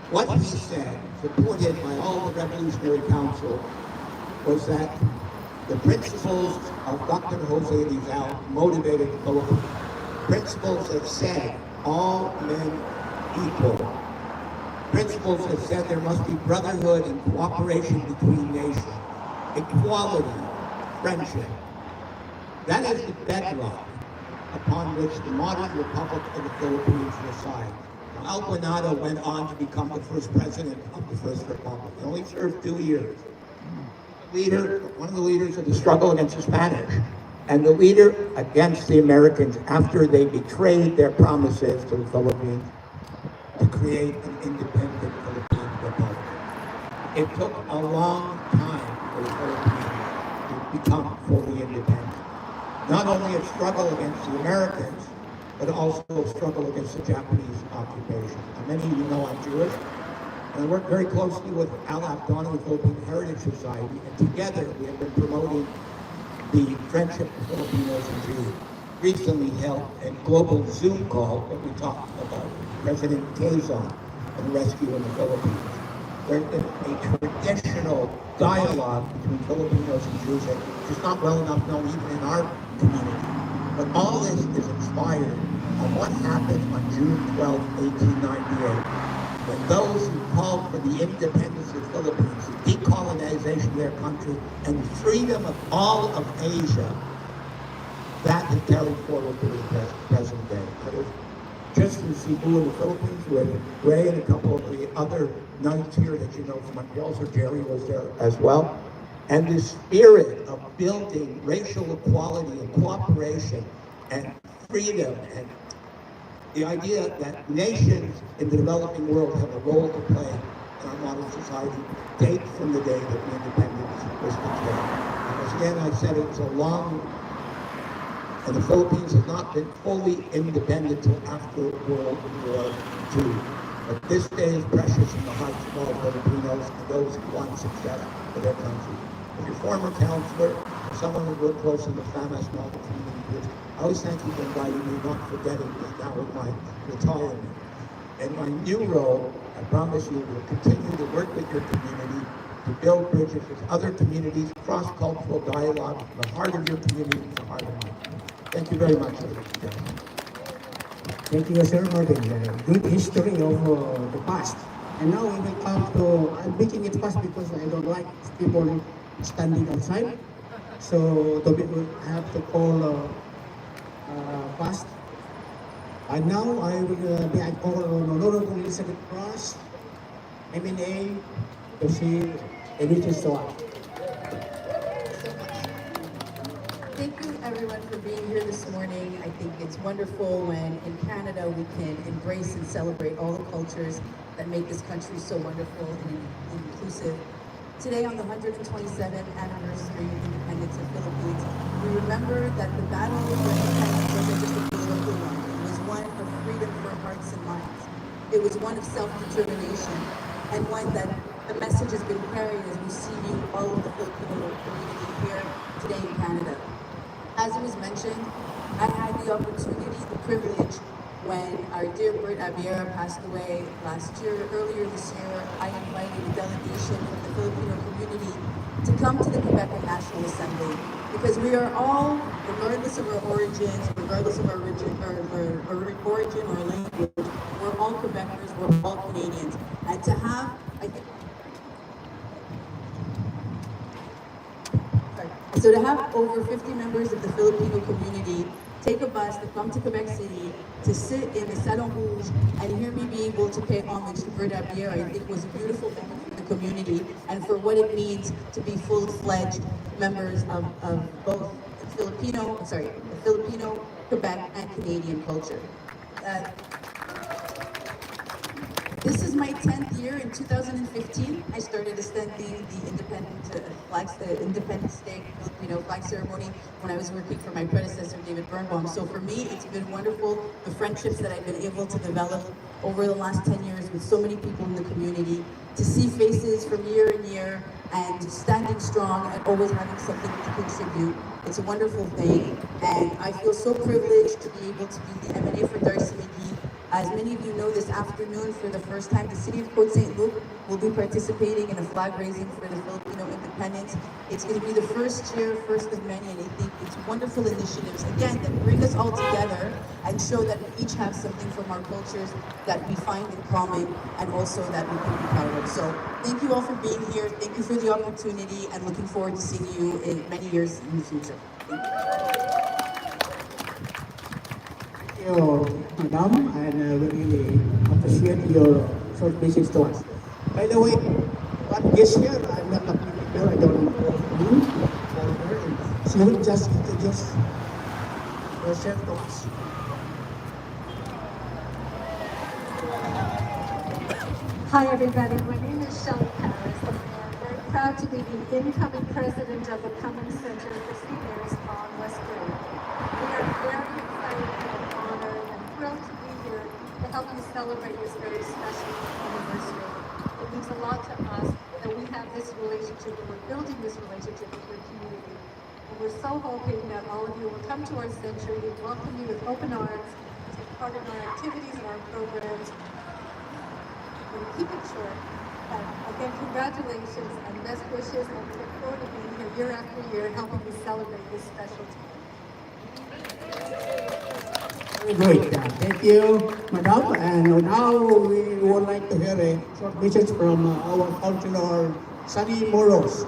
What he said, supported by all the Revolutionary Council, was that the principles of Dr. Jose Rizal motivated the Philippines. Principles that said all men equal. Principles that said there must be brotherhood and cooperation between nations, equality, friendship. That is the bedrock upon which the modern Republic of the Philippines resides. Now, Alvarado went on to become the first president of the First Republic. He only served 2 years. One of the leaders of the struggle against the Spanish, and the leader against the Americans after they betrayed their promises to the Philippines to create an independent Philippine Republic. It took a long time for the Philippines to become fully independent. Not only a struggle against the Americans, but also a struggle against the Japanese occupation. Now, many of you know I'm Jewish, and I work very closely with Al Abdon, the Philippine Heritage Society, and together we have been promoting the friendship of Filipinos and Jews. Recently held a global Zoom call that we talked about President Quezon and rescue in the Philippines. There's been a traditional dialogue between Filipinos and Jews that is not well enough known even in our community. But all this is inspired on what happened on June 12, 1898, when those who called for the independence of the Philippines, the decolonization of their country, and freedom of all of Asia, that has carried forward to the present day. I was just in Cebu in the Philippines with Ray and a couple of the other nuns here that you know from Montreal, so Jerry was there as well. And the spirit of building racial equality and cooperation and freedom and the idea that nations in the developing world have a role to play in our modern society dates from the day that the independence was declared. And as again I said, it was a long, and the Philippines has not been fully independent until after World War II. But this day is precious in the hearts of all Filipinos and those who want success for their country. As your former counselor, someone who worked closely with FAMAS and all the community groups, I always thank you for inviting me, not forgetting me now with my retirement. In my new role, I promise you will continue to work with your community to build bridges with other communities, cross-cultural dialogue, from the heart of your community to the heart of mine. Thank you very much, ladies and gentlemen. Thank you, Sir Martin. Good history of the past. And now we will come to, I'm making it fast because I don't like people standing outside. So I have to call fast. And now I call Honorable Elizabeth Cross, MNA, to see Edith Soa. Thank you everyone for being here this morning. I think it's wonderful when in Canada we can embrace and celebrate all the cultures that make this country so wonderful and inclusive. Today on the 127th anniversary of independence of Philippines, we remember that the battle for independence wasn't just a political one. It was one of freedom for hearts and minds. It was one of self-determination and one that the message has been carried as we see you, all of the Filipino community here today in Canada. As it was mentioned, I had the opportunity, the privilege, when our dear Bert Abiera passed away earlier this year, I invited a delegation from the Filipino community to come to the Quebec National Assembly because we are all, regardless of our origins, regardless of our origin or language, we're all Quebecers, we're all Canadians. And to have, So to have over 50 members of the Filipino community take a bus to come to Quebec City to sit in the Salon Rouge and hear me be able to pay homage to Bert Abier, I think was a beautiful moment for the community and for what it means to be full-fledged members of both Filipino, Quebec, and Canadian culture. This is my 10th year. In 2015, I started attending the Independence Day Filipino flag ceremony when I was working for my predecessor, David Birnbaum. So for me, it's been wonderful, the friendships that I've been able to develop over the last 10 years with so many people in the community, to see faces from year in year and standing strong and always having something to contribute. It's a wonderful thing, and I feel so privileged to be able to be the M&A for Darcy McGee As many of you know, this afternoon, for the first time, the City of Port St. Luc will be participating in a flag raising for the Filipino independence. It's going to be the first year, first of many, and I think it's wonderful initiatives, again, that bring us all together and show that we each have something from our cultures that we find in common and also that we can be proud of. So thank you all for being here. Thank you for the opportunity, and looking forward to seeing you in many years in the future. Thank you. Thank you, Madam, and we really appreciate your short message to us. By the way, what guest here, I'm not a girl, I don't know you or her, and she will just introduce herself to us. Hi, everybody. My name is Shelley Paris, and I'm very proud to be the incoming president of the Cummings Center for Seniors on West Grade. We are very excited and honored and thrilled to be here to help you celebrate this very special anniversary. It means a lot to us that we have this relationship, and we're building this relationship with your community. And we're so hoping that all of you will come to our center. We welcome you with open arms, take part in our activities and our programs. We'll keep it short. Again, congratulations and best wishes, and we look forward to being here year after year, helping you celebrate this special time. Very great. Thank you, Madam. And now we would like to hear a short message from our councilor, Sunny Moros.